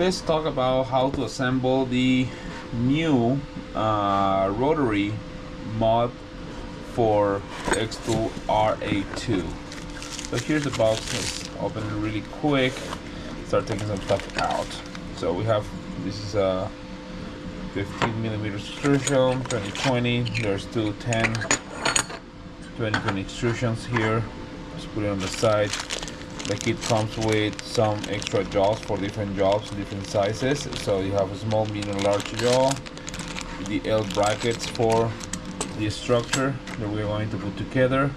let's talk about how to assemble the new rotary mod for Xtool RA2. So here's the box. Let's open it really quick. Start taking some stuff out. So we have, this is a 15mm extrusion, 2020. There's two 2020 extrusions here. Just put it on the side. The kit comes with some extra jaws for different jobs, different sizes. So you have a small, medium, large jaw, the L brackets for the structure that we're going to put together.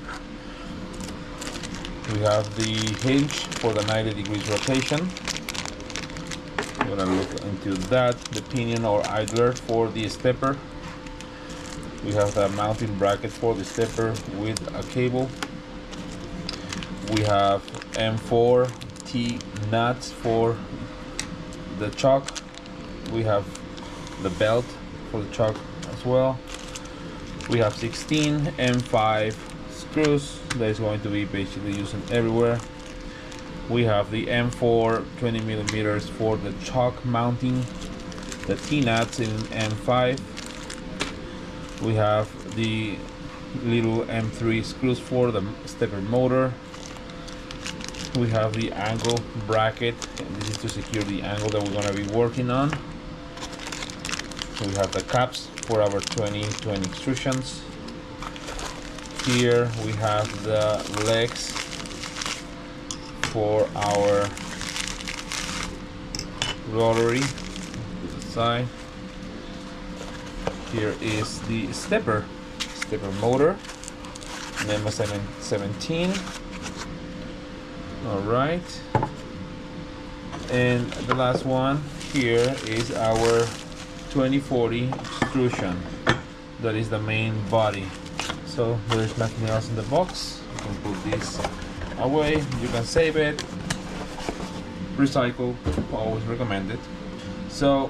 We have the hinge for the 90 degrees rotation. We're gonna look into that. The pinion or idler for the stepper. We have the mounting bracket for the stepper with a cable. We have M4 T nuts for the chuck. We have the belt for the chuck as well. We have 16 M5 screws that is going to be basically used everywhere. We have the M4 20mm for the chuck mounting, the T nuts in M5. We have the little M3 screws for the stepper motor. We have the angle bracket, and this is to secure the angle that we're going to be working on. We have the caps for our 2020 extrusions. Here we have the legs for our rotary to the side. Here is the stepper motor, NEMA 17. All right, and the last one here is our 2040 extrusion. That is the main body. So there's nothing else in the box. You can put this away. You can save it, recycle, always recommended. So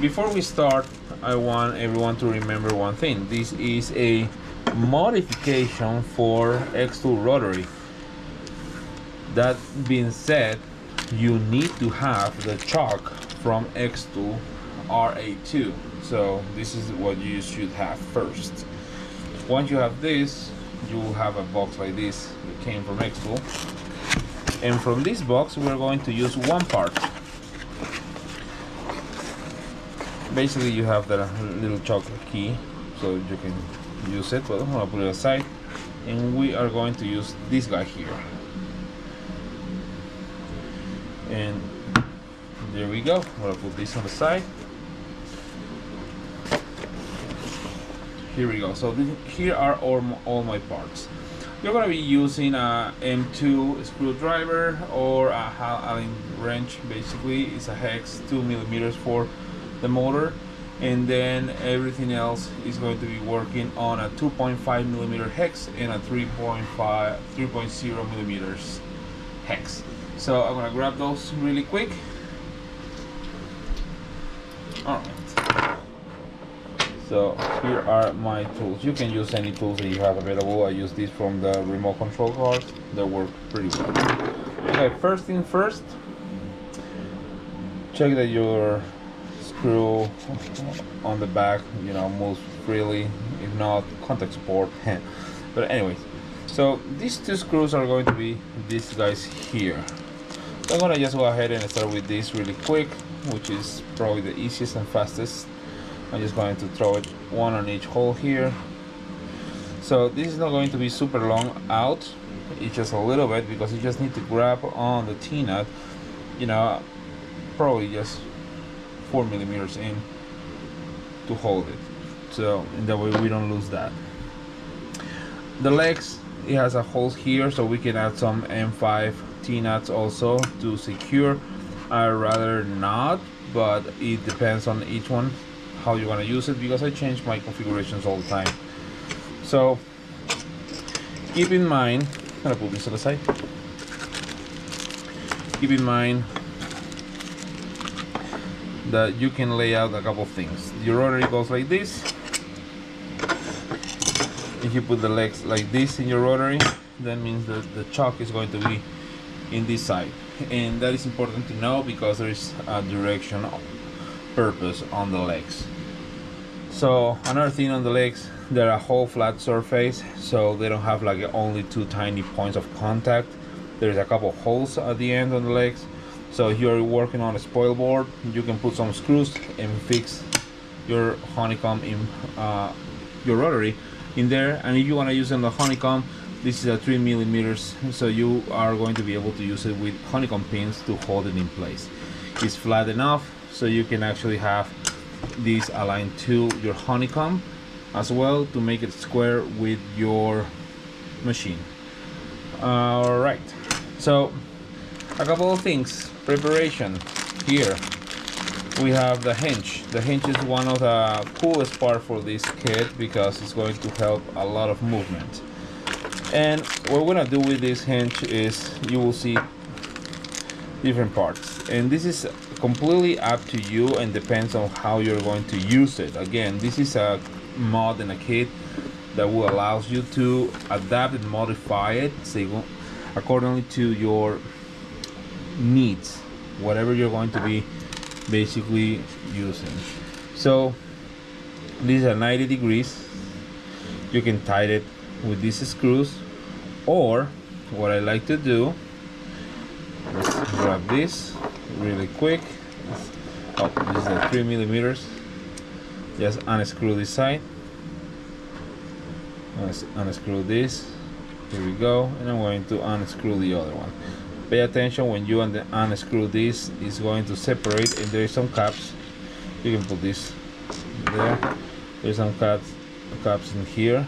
before we start, I want everyone to remember one thing. This is a modification for Xtool Rotary. That being said, you need to have the chuck from Xtool RA2. So this is what you should have first. Once you have this, you will have a box like this that came from Xtool. And from this box, we're going to use one part. Basically, you have the little chuck key, so you can use it. Well, I'm gonna put it aside, and we are going to use this guy here. And there we go. I'm gonna put this on the side. Here we go. So here are all my parts. You're gonna be using a M2 screwdriver or a Allen wrench. Basically, it's a hex 2mm for the motor, and then everything else is going to be working on a 2.5mm hex and a 3.0mm hex. So I'm gonna grab those really quick. All right. So here are my tools. You can use any tools that you have available. I use these from the remote control cars. They work pretty well. Okay, first thing first, check that your screw on the back, moves freely. If not, contact support. But anyways, so these two screws are going to be these guys here. So I'm gonna just go ahead and start with this really quick, which is probably the easiest and fastest. I'm just going to throw it one on each hole here. So this is not going to be super long out. It's just a little bit because you just need to grab on the T-nut, probably just 4mm in to hold it. So in that way we don't lose that. The legs, it has a hole here, so we can add some M5 T-nuts also to secure. I'd rather not, but it depends on each one how you want to use it, because I change my configurations all the time. So keep in mind, I'm gonna put this to the side. Keep in mind that you can lay out a couple things. Your rotary goes like this. If you put the legs like this in your rotary, that means that the chuck is going to be in this side. and that is important to know because there is a direction purpose on the legs. So another thing on the legs, they're a whole flat surface, so they don't have like only two tiny points of contact. There's a couple holes at the end on the legs, so if you're working on a spoil board, you can put some screws and fix your honeycomb in your rotary in there. And if you want to use on the honeycomb, this is a 3 millimeters, so you are going to be able to use it with honeycomb pins to hold it in place. It's flat enough so you can actually have this aligned to your honeycomb as well to make it square with your machine. All right, so a couple of things. Preparation. Here we have the hinge. The hinge is one of the coolest part for this kit because it's going to help a lot of movement. And what we're gonna do with this hinge is you will see different parts, and this is completely up to you and depends on how you're going to use it. Again, this is a mod and a kit that will allow you to adapt and modify it accordingly to your needs, whatever you're going to be basically using. So these are 90 degrees. You can tighten it with these screws, or what I like to do, let's grab this really quick. Oh, this is a 3 millimeters. Just unscrew this side, unscrew this, here we go, and I'm going to unscrew the other one. Pay attention when you unscrew this, it's going to separate, and there is some caps. You can put this there. There's some caps in here,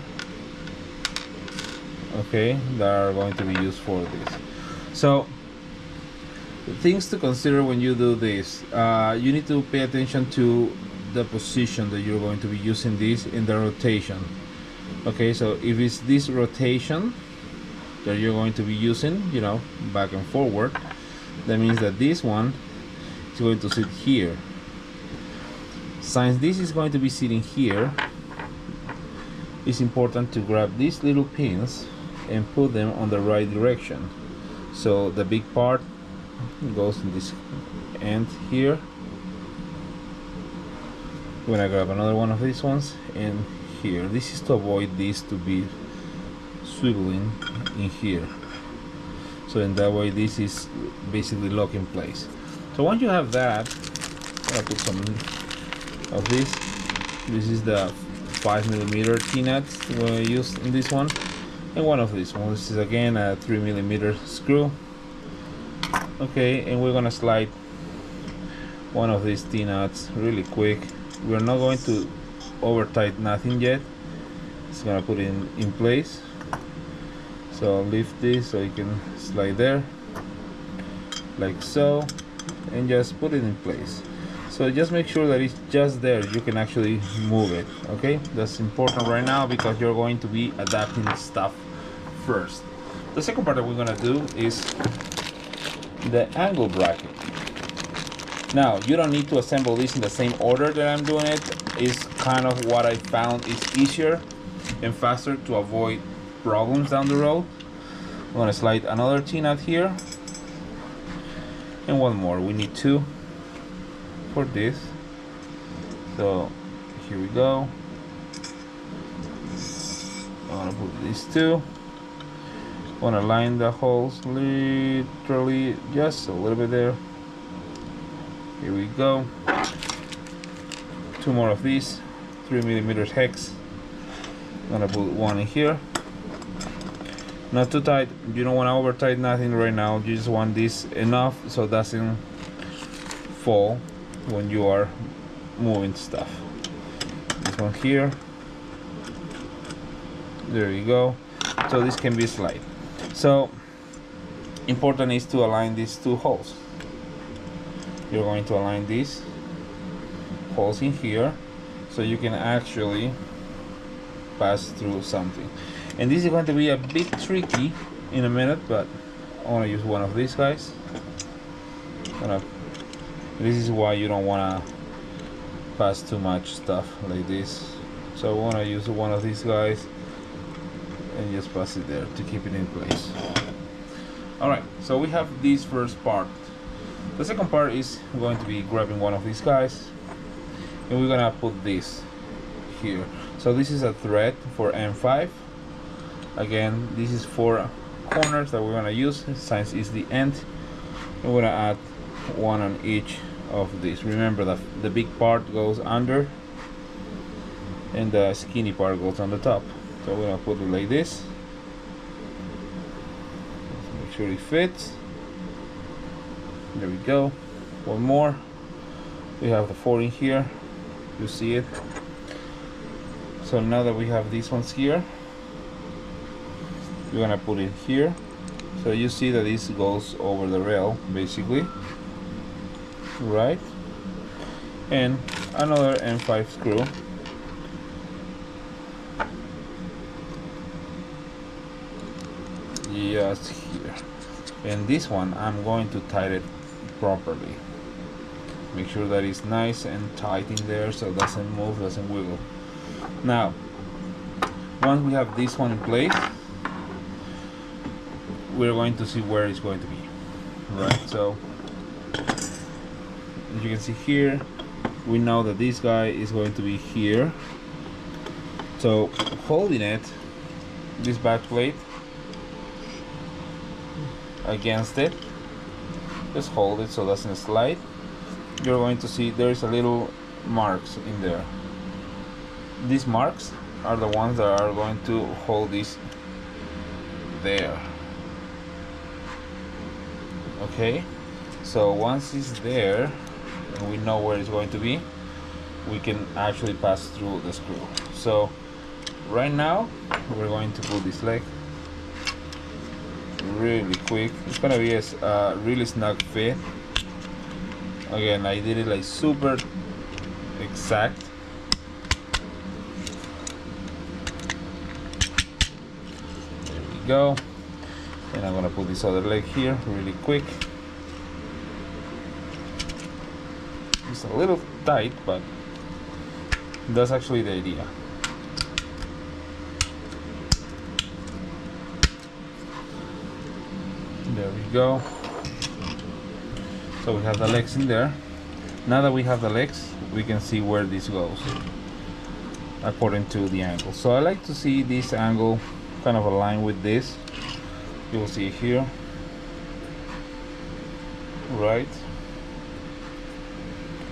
okay, that are going to be used for this. So things to consider when you do this, you need to pay attention to the position that you're going to be using this in the rotation. Okay, so if it's this rotation that you're going to be using, you know, back and forward, that means that this one is going to sit here. Since this is going to be sitting here, it's important to grab these little pins and put them on the right direction. So the big part goes in this end here. When I grab another one of these ones in here, this is to avoid this to be swiveling in here. So in that way, this is basically locked in place. So once you have that, I'll put some of this. This is the 5 millimeter T-nuts we used in this one, and one of these ones. This is again a 3 millimeter screw. Okay, and we're gonna slide one of these T-nuts really quick. We're not going to over tight nothing yet. It's gonna put it in place. So I'll lift this so you can slide there like so, and just put it in place. So just make sure that it's just there, you can actually move it. Okay, that's important right now because you're going to be adapting stuff first. The second part that we're gonna do is the angle bracket. Now you don't need to assemble this in the same order that I'm doing it. It's kind of what I found is easier and faster to avoid problems down the road. I'm gonna slide another T-nut here and one more. We need two for this. So here we go. I'm gonna put these two. I'm gonna line the holes literally just a little bit there. Here we go. Two more of these 3 millimeters hex. I'm gonna put one in here. Not too tight. You don't want to over tight nothing right now. You just want this enough so it doesn't fall when you are moving stuff. This one here. There you go. So this can be slide. So important is to align these two holes. You're going to align these holes in here so you can actually pass through something. And this is going to be a bit tricky in a minute, but I want to use one of these guys. This is why you don't want to pass too much stuff like this. So I want to use one of these guys and just pass it there to keep it in place. Alright, so we have this first part. The second part is going to be grabbing one of these guys, and we're gonna put this here. So this is a thread for M5. Again, this is 4 corners that we're gonna use since it's the end. We're gonna add one on each of these. Remember that the big part goes under and the skinny part goes on the top. So we're gonna put it like this. Let's make sure it fits. There we go. One more. We have the 4 in here. You see it. So now that we have these ones here, we're gonna put it here. So you see that this goes over the rail basically, right? And another M5 screw. Just here. And this one I'm going to tighten it properly. Make sure that it's nice and tight in there so it doesn't move, doesn't wiggle. Now, once we have this one in place, we're going to see where it's going to be, right? So, as you can see here, we know that this guy is going to be here. So, holding it, this back plate, against it, just hold it so it doesn't slide. You're going to see there's a little marks in there. These marks are the ones that are going to hold this there. Okay, so once it's there and we know where it's going to be, we can actually pass through the screw. So right now we're going to pull this leg really quick. It's gonna be a really snug fit. Again, I did it like super exact. There we go. And I'm gonna put this other leg here really quick. It's a little tight, but that's actually the idea. There we go. So we have the legs in there. Now that we have the legs, we can see where this goes according to the angle. So I like to see this angle kind of aligned with this. You'll see it here, right?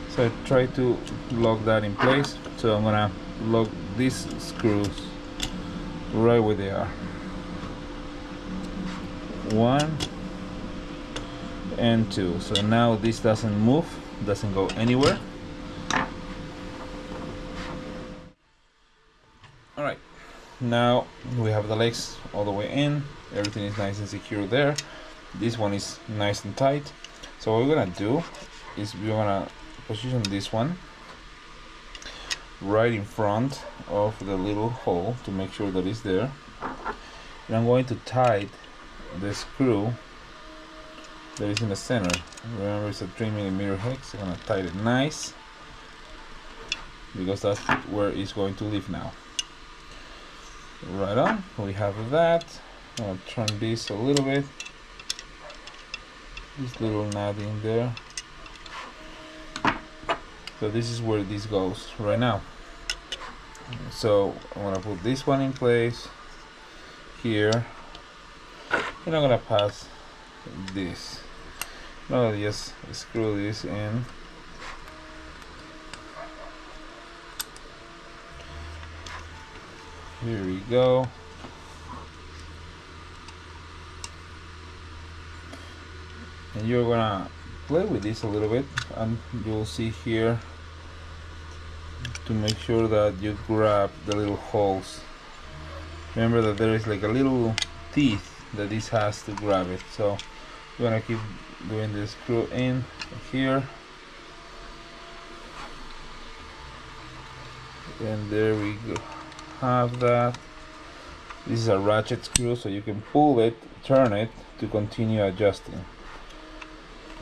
So I try to lock that in place. So I'm gonna lock these screws right where they are. 1 and 2. So now this doesn't move, doesn't go anywhere. All right, now we have the legs all the way in. Everything is nice and secure there. This one is nice and tight. So what we're gonna do is we're gonna position this one right in front of the little hole to make sure that it's there. And I'm going to tighten the screw that is in the center. Remember, it's a 3mm hex. I'm gonna tighten it nice because that's where it's going to live now. Right on. We have that. I'm gonna turn this a little bit. This little nut in there. So this is where this goes right now. So I'm gonna put this one in place here. And I'm gonna pass this. Now just screw this in. Here we go. And you're gonna play with this a little bit, and you'll see here to make sure that you grab the little holes. Remember that there is like a little teeth that this has to grab it. So you're gonna keep doing the screw in here, and there we go. Have that. This is a ratchet screw, so you can pull it, turn it to continue adjusting.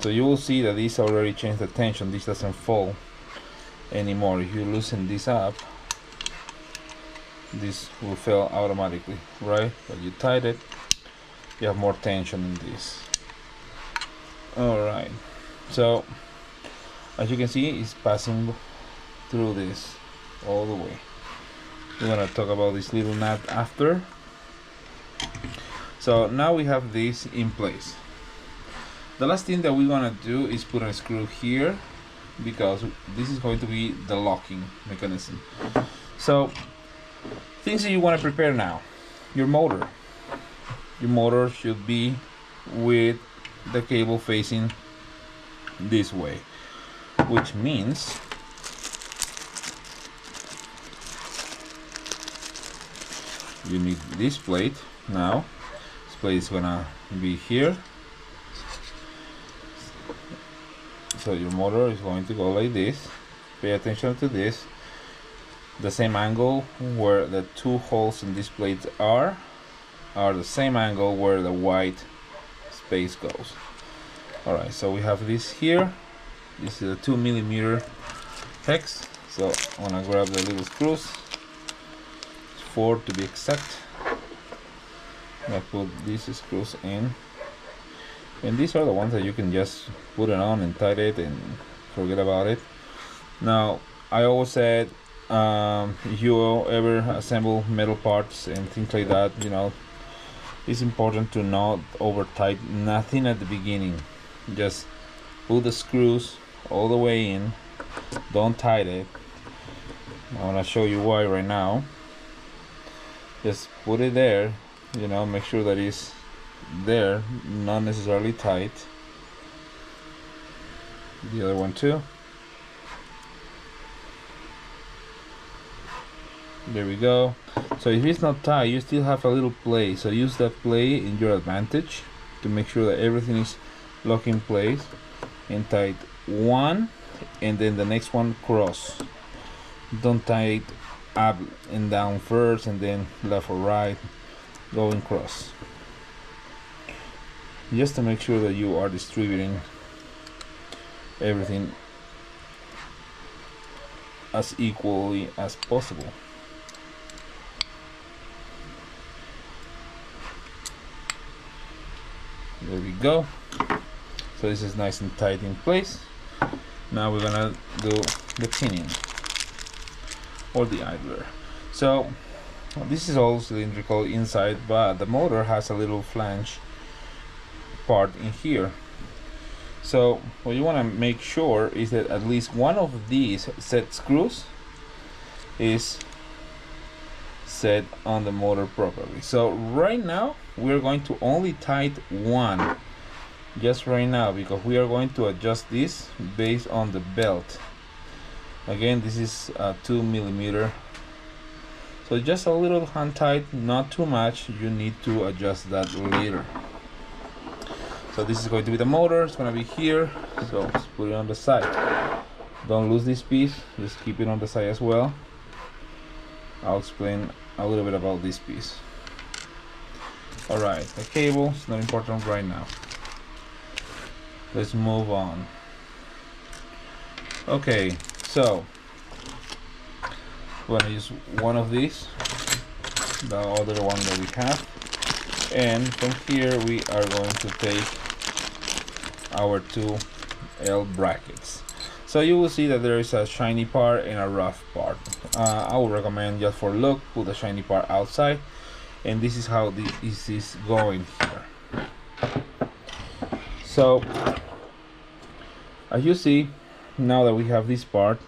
So you will see that this already changed the tension. This doesn't fall anymore. If you loosen this up, this will fail automatically, right? But you tighten it, you have more tension in this. Alright, so as you can see, it's passing through this all the way. We're gonna talk about this little nut after. So now we have this in place. The last thing that we're gonna do is put a screw here, because this is going to be the locking mechanism. So things that you want to prepare now: your motor. Your motor should be with the cable facing this way, which means you need this plate. Now this plate is gonna be here, so your motor is going to go like this. Pay attention to this. The same angle where the two holes in this plate are the same angle where the white space goes. Alright, so we have this here. This is a 2mm hex, so I'm gonna grab the little screws. 4 to be exact. I put these screws in, and these are the ones that you can just put it on and tighten it and forget about it. Now, I always said, if you ever assemble metal parts and things like that, you know, it's important to not over tighten nothing at the beginning. Just put the screws all the way in, don't tighten it. I want to show you why right now. Just put it there, you know, make sure that it's there, not necessarily tight. The other one too. There we go. So if it's not tight, you still have a little play, so use that play in your advantage to make sure that everything is locked in place. And tight one, and then the next one cross. Don't tight up and down first and then left or right, going cross, just to make sure that you are distributing everything as equally as possible. There we go. So this is nice and tight in place. Now we're gonna do the pinion or the idler. So this is all cylindrical inside, but the motor has a little flange part in here. So what you want to make sure is that at least one of these set screws is set on the motor properly. So right now we're going to only tighten one, just right now, because we are going to adjust this based on the belt. Again, this is a 2mm, so just a little hand tight, not too much. You need to adjust that later. So this is going to be the motor. It's going to be here, so let's put it on the side. Don't lose this piece, just keep it on the side as well. I'll explain a little bit about this piece. Alright, the cable is not important right now. Let's move on. Okay, so we're gonna use one of these, the other one that we have, and from here we are going to take our two L brackets. So you will see that there is a shiny part and a rough part. I would recommend, just for look, put the shiny part outside, and this is how this is going here. So as you see, now that we have this part,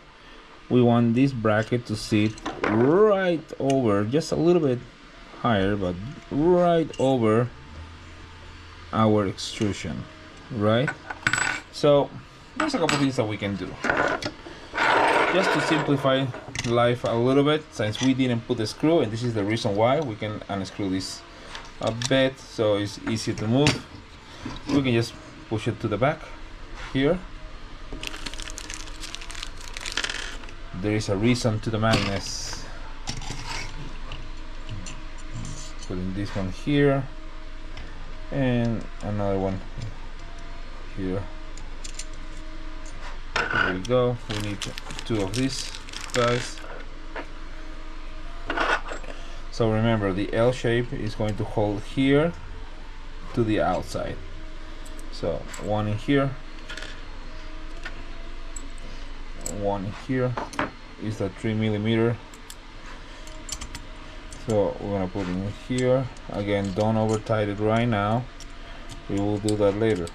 we want this bracket to sit right over, just a little bit higher, but right over our extrusion, right? So there's a couple things that we can do just to simplify life a little bit, since we didn't put the screw, and this is the reason why. We can unscrew this a bit so it's easy to move. We can just push it to the back here. There is a reason to the madness. Putting this one here and another one here. There we go. We need two of these guys. So remember, the L shape is going to hold here, to the outside. So one in here, one in here is the 3mm. So we're gonna put it in here. Again, don't over tight it right now. We will do that later.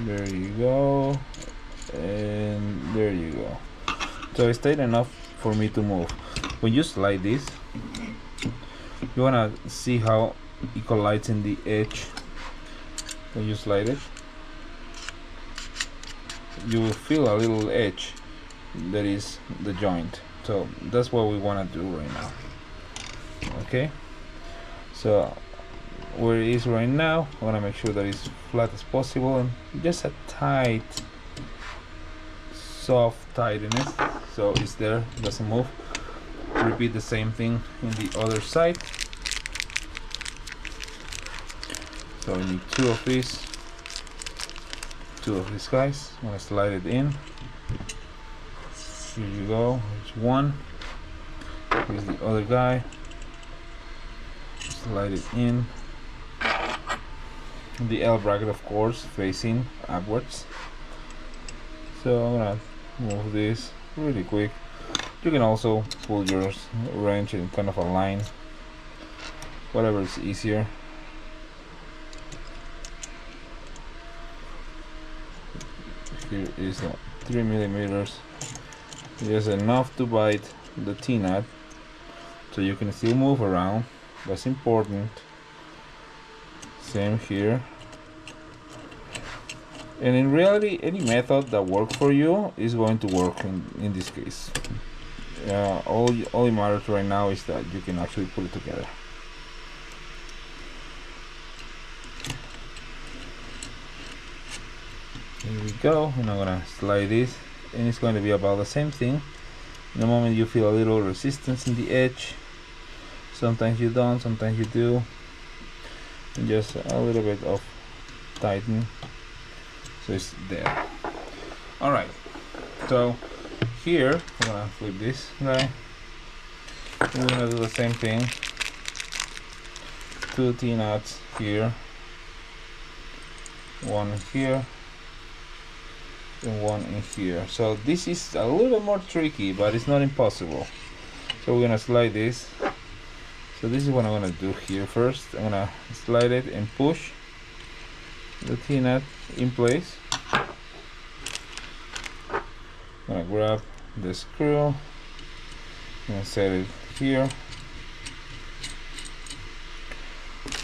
There you go, and there you go. So it's tight enough for me to move. When you slide this, you wanna see how it collides in the edge. When you slide it, you will feel a little edge that is the joint. So that's what we want to do right now. Okay, so where it is right now, I want to make sure that it's flat as possible, and just a tight, soft tightness, so it's there, doesn't move. Repeat the same thing in the other side. So we need two of these guys. I'm gonna slide it in. Here you go. Here's one. Here's the other guy. Slide it in. The L bracket, of course, facing upwards. So I'm gonna move this really quick. You can also pull your wrench in kind of a line, whatever is easier. Here is a 3mm, just enough to bite the T-nut, so you can still move around. That's important. Same here. And in reality, any method that works for you is going to work in this case. All it matters right now is that you can actually put it together. Here we go, and I'm gonna slide this, and it's going to be about the same thing. In the moment you feel a little resistance in the edge, sometimes you don't, sometimes you do, and just a little bit of tighten, so it's there. All right, so here I'm gonna flip this guy, and we're gonna do the same thing. Two T-nuts here, one here, and one in here. So this is a little more tricky, but it's not impossible. So we're gonna slide this. So this is what I'm gonna do here first. I'm gonna slide it and push the T-nut in place. I'm gonna grab the screw and set it here.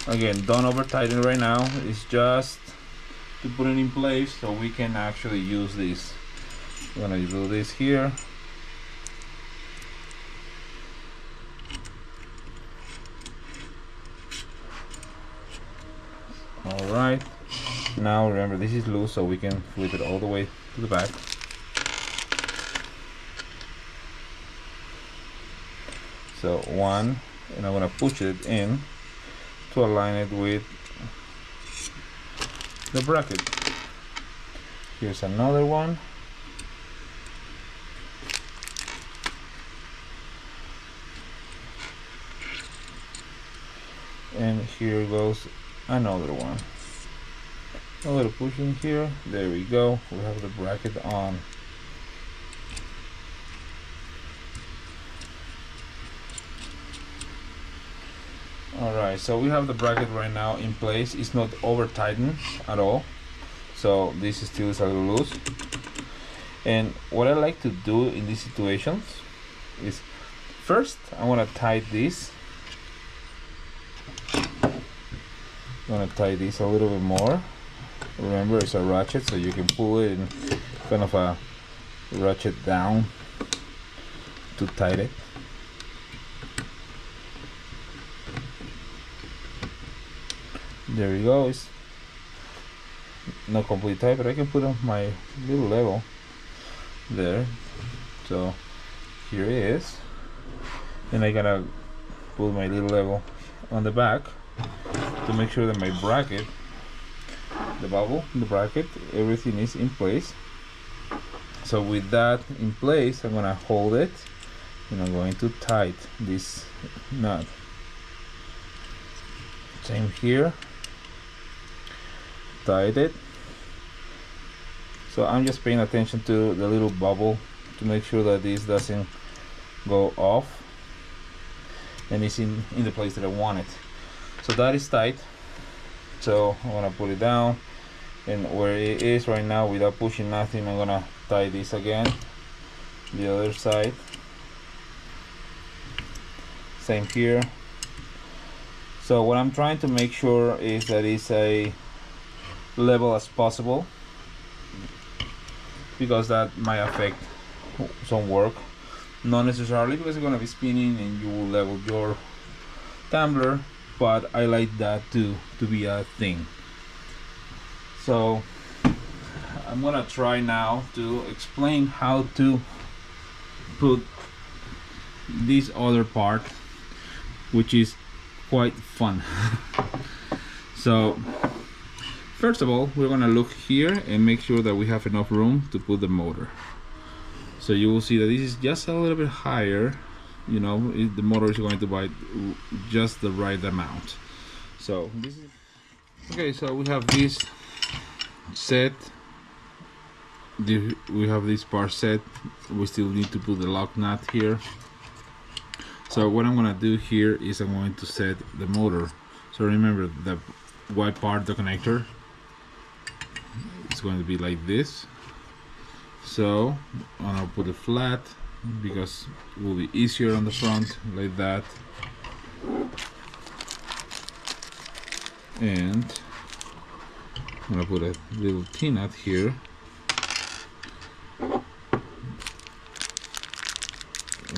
Again, don't over tighten right now. It's just to put it in place so we can actually use this. I'm gonna do this here. All right, now remember this is loose, so we can flip it all the way to the back. So one, and I'm gonna push it in to align it with the bracket. Here's another one. And here goes another one. A little push in here. There we go. We have the bracket on. Alright, so we have the bracket right now in place. It's not over tightened at all, so this still is a little loose. And what I like to do in these situations is, first I want to tie this. I'm going to tie this a little bit more. Remember, it's a ratchet, so you can pull it and kind of a ratchet down to tighten it. There we go. It's not completely tight, but I can put on my little level there. So here it is, and I gotta put my little level on the back to make sure that my bracket, the bubble, the bracket, everything is in place. So with that in place, I'm gonna hold it and I'm going to tighten this nut. Same here, tighten it. So I'm just paying attention to the little bubble to make sure that this doesn't go off and it's in the place that I want it. So that is tight. So I'm gonna put it down, and where it is right now without pushing nothing, I'm gonna tie this again. The other side, same here. So what I'm trying to make sure is that it's a level as possible, because that might affect some work. Not necessarily because it's gonna be spinning and you will level your tumbler, but I like that to be a thing. So I'm gonna try now to explain how to put this other part, which is quite fun. So first of all, we're gonna look here and make sure that we have enough room to put the motor. So you will see that this is just a little bit higher, you know, the motor is going to bite just the right amount. So this is okay. So we have this set, we have this part set. We still need to put the lock nut here. So what I'm gonna do here is I'm going to set the motor. So remember, the white part, the connector, it's going to be like this. So I'm gonna put it flat because it will be easier on the front, like that. And I'm gonna put a little T-nut here. And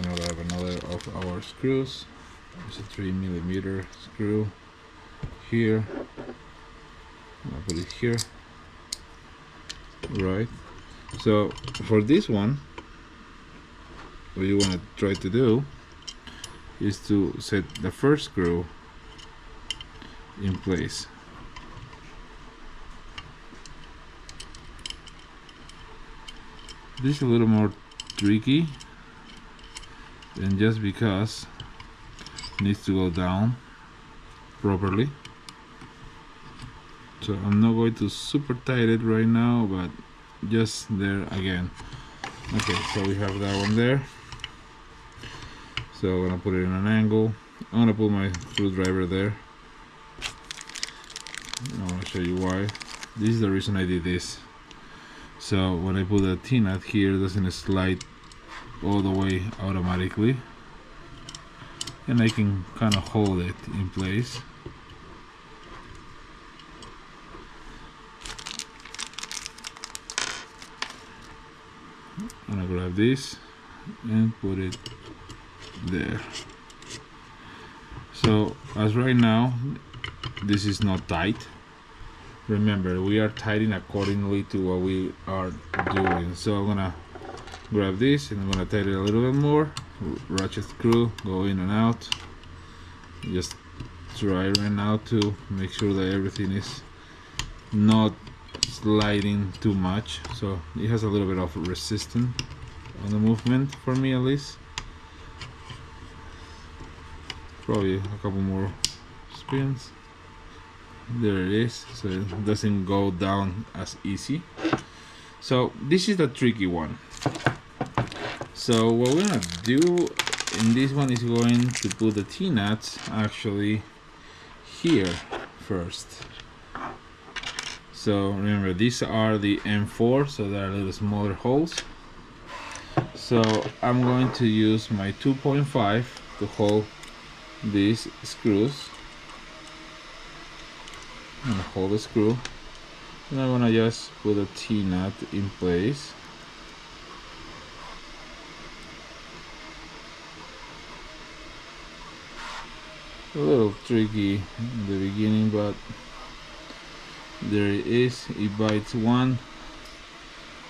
I'll have another of our screws. There's a 3mm screw here. I'll put it here. Right. So for this one, what you want to try to do is to set the first screw in place. This is a little more tricky, and just because it needs to go down properly. So I'm not going to super tight it right now, but just there again. Okay, so we have that one there. So I'm gonna put it in an angle. I'm gonna put my screwdriver there. I want to show you why. This is the reason I did this. So when I put a T-nut here, it doesn't slide all the way automatically, and I can kind of hold it in place. I'm gonna grab this and put it there. So as right now, this is not tight. Remember, we are tightening accordingly to what we are doing. So I'm gonna grab this and I'm gonna tighten it a little bit more. Ratchet screw, go in and out. Just try right now to make sure that everything is not sliding too much, so it has a little bit of resistance on the movement, for me at least. Probably a couple more spins. There it is, so it doesn't go down as easy. So this is the tricky one. So what we're gonna do in this one is going to put the T-nuts actually here first. So remember, these are the M4, so they are little smaller holes. So I'm going to use my 2.5 to hold these screws. I'm gonna hold the screw, and I'm gonna just put a T-nut in place. A little tricky in the beginning, but there it is. It bites one.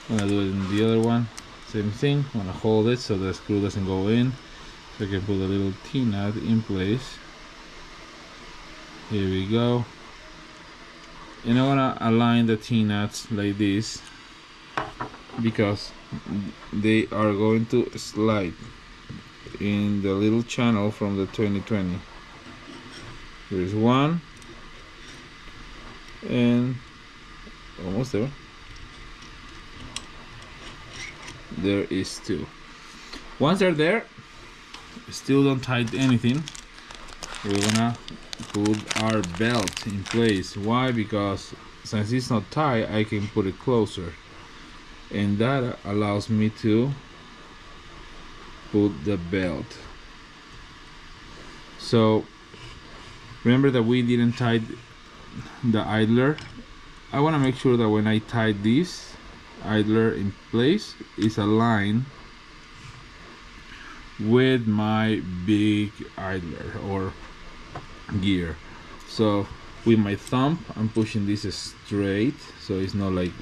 I'm gonna do it in the other one. Same thing. I'm gonna hold it so the screw doesn't go in. So I can put a little T-nut in place. Here we go. And I'm gonna align the T-nuts like this. because they are going to slide in the little channel from the 2020. Here's one, and almost there. There is two. Once they're there, still don't tighten anything. We're gonna put our belt in place. Why? Because since it's not tight, I can put it closer, and that allows me to put the belt. So remember that we didn't tie the idler. I want to make sure that when I tie this idler in place, it's aligned with my big idler or gear. So with my thumb, I'm pushing this straight, so it's not like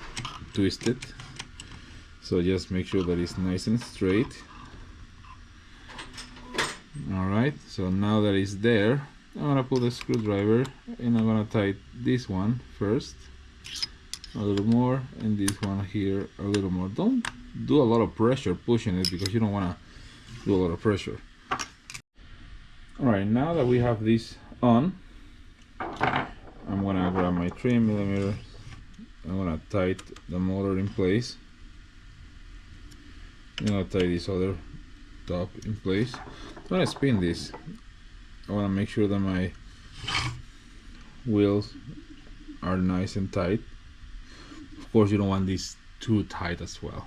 twisted. So just make sure that it's nice and straight. Alright, so now that it's there, I'm gonna put a screwdriver and I'm gonna tighten this one first, a little more, and this one here a little more. Don't do a lot of pressure pushing it because you don't want to do a lot of pressure. Alright, now that we have this on, I'm gonna grab my 3mm. I'm gonna tighten the motor in place. I'm gonna tie this other top in place. I'm gonna spin this. I want to make sure that my wheels are nice and tight. Of course, you don't want these too tight as well.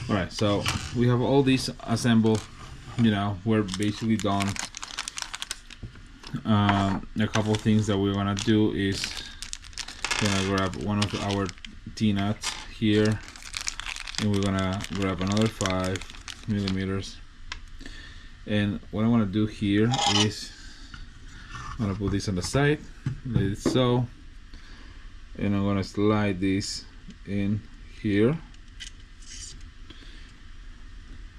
Alright, so we have all these assembled. You know, we're basically done. A couple things that we're gonna do is gonna grab one of our T-nuts here, and we're gonna grab another 5mm. And what I want to do here is I'm gonna put this on the side, let it so, and I'm gonna slide this in here.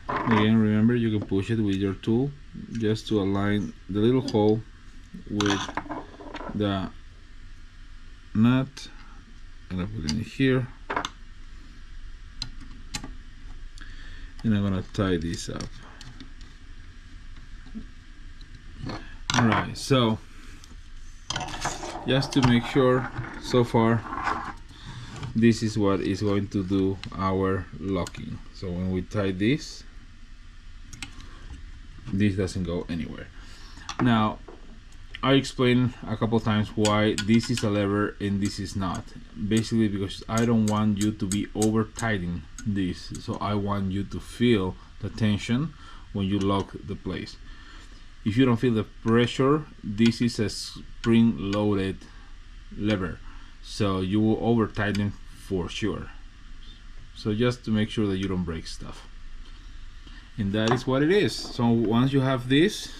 Again, remember, you can push it with your tool just to align the little hole with the nut, and I put it in here, and I'm gonna tie this up. Alright, so just to make sure, so far this is what is going to do our locking. So when we tie this doesn't go anywhere. Now I explained a couple times why this is a lever and this is not. Basically because I don't want you to be over tightening this, so I want you to feel the tension when you lock the place. If you don't feel the pressure, this is a spring loaded lever, so you will over tighten for sure. So just to make sure that you don't break stuff, and that is what it is. So once you have this,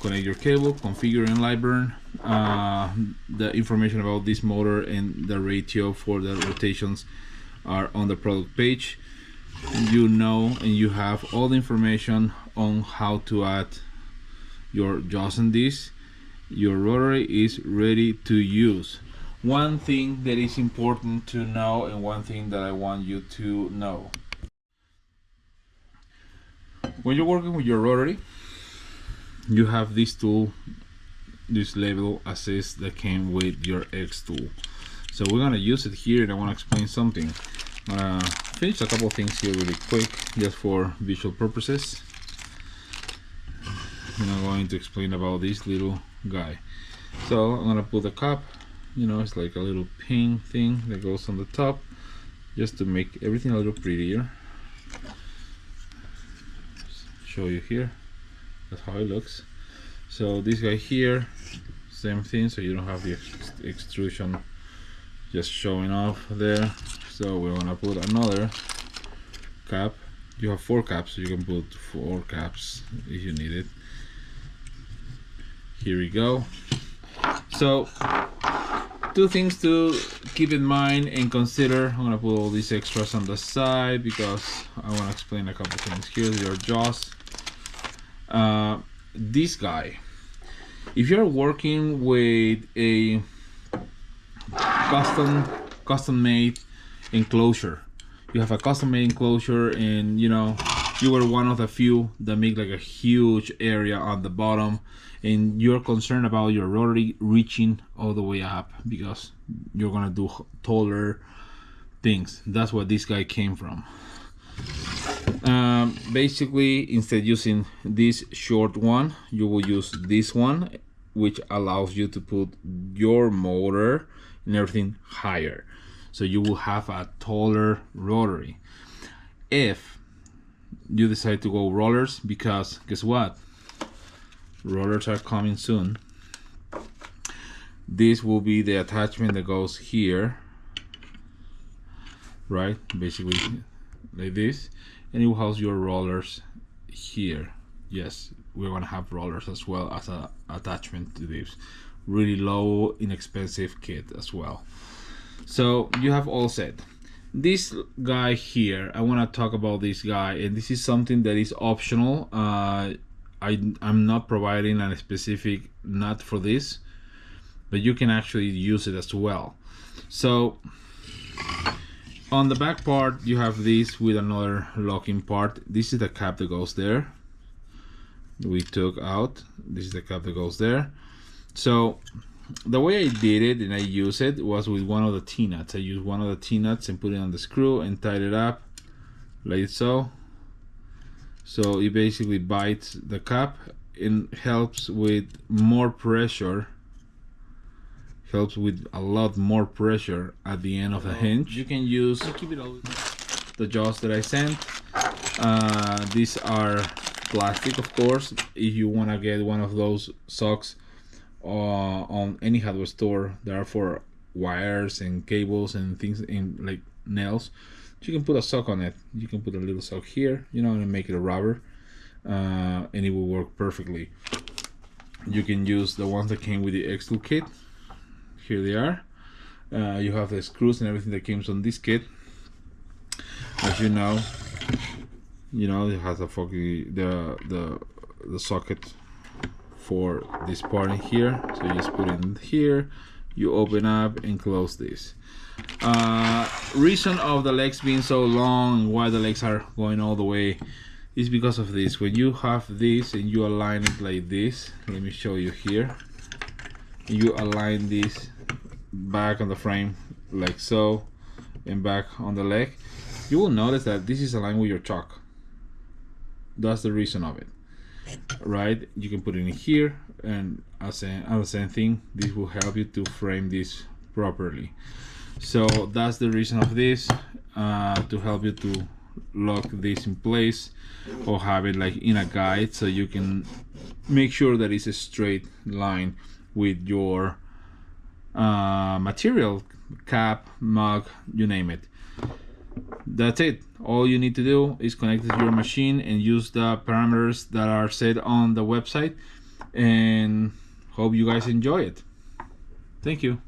connect your cable, configure and light burn. The information about this motor and the ratio for the rotations are on the product page. You know, and you have all the information on how to add your jaws on this. Your rotary is ready to use. One thing that is important to know, and one thing that I want you to know: when you're working with your rotary, you have this tool, this level assist that came with your Xtool. So we're gonna use it here, and I want to explain something. Finish a couple of things here really quick, just for visual purposes. And I'm going to explain about this little guy. So I'm gonna put the cap. You know, it's like a little pin thing that goes on the top, just to make everything a little prettier. Show you here. That's how it looks. So this guy here, same thing. So you don't have the extrusion just showing off there. So we're gonna put another cap. You have 4 caps, so you can put 4 caps if you need it. Here we go. So 2 things to keep in mind and consider. I'm gonna put all these extras on the side because I want to explain a couple things. Here's your jaws. This guy, if you're working with a custom made enclosure, you have a custom made enclosure, and you know, you were one of the few that make like a huge area on the bottom, and you're concerned about your rotary reaching all the way up because you're gonna do taller things. That's what this guy came from. Basically, instead using this short one, you will use this one, which allows you to put your motor and everything higher, so you will have a taller rotary if you decide to go rollers, because guess what, rollers are coming soon. This will be the attachment that goes here, right, basically like this, and it will house your rollers here. Yes, we're gonna have rollers as well as a attachment to this really low inexpensive kit as well. So you have all set. This guy here, I want to talk about this guy, and this is something that is optional. I'm not providing a specific nut for this, but you can actually use it as well. So on the back part, you have this with another locking part. This is the cap that goes there. We took out. This is the cap that goes there. So the way I did it and I use it was with one of the T-nuts. I used one of the T-nuts and put it on the screw and tied it up like so. So it basically bites the cap and helps with more pressure. Helps with a lot more pressure at the end of the hinge. You can use the jaws that I sent. These are plastic, of course. If you want to get one of those socks on any hardware store, there are for wires and cables and things in like nails. You can put a sock on it. You can put a little sock here, you know, and make it a rubber, and it will work perfectly. You can use the ones that came with the Xtool kit. Here they are. You have the screws and everything that comes on this kit. As you know, it has a the socket for this part in here. So you just put it in here. You open up and close this. Reason of the legs being so long and why the legs are going all the way is because of this. When you have this and you align it like this, let me show you here. You align this back on the frame like so and back on the leg, you will notice that this is aligned with your chuck. That's the reason of it, right? You can put it in here, and as the same thing, this will help you to frame this properly. So that's the reason of this, to help you to lock this in place or have it like in a guide, so you can make sure that it's a straight line with your material, cap, mug, you name it. That's it. All you need to do is connect it to your machine and use the parameters that are set on the website, and hope you guys enjoy it. Thank you.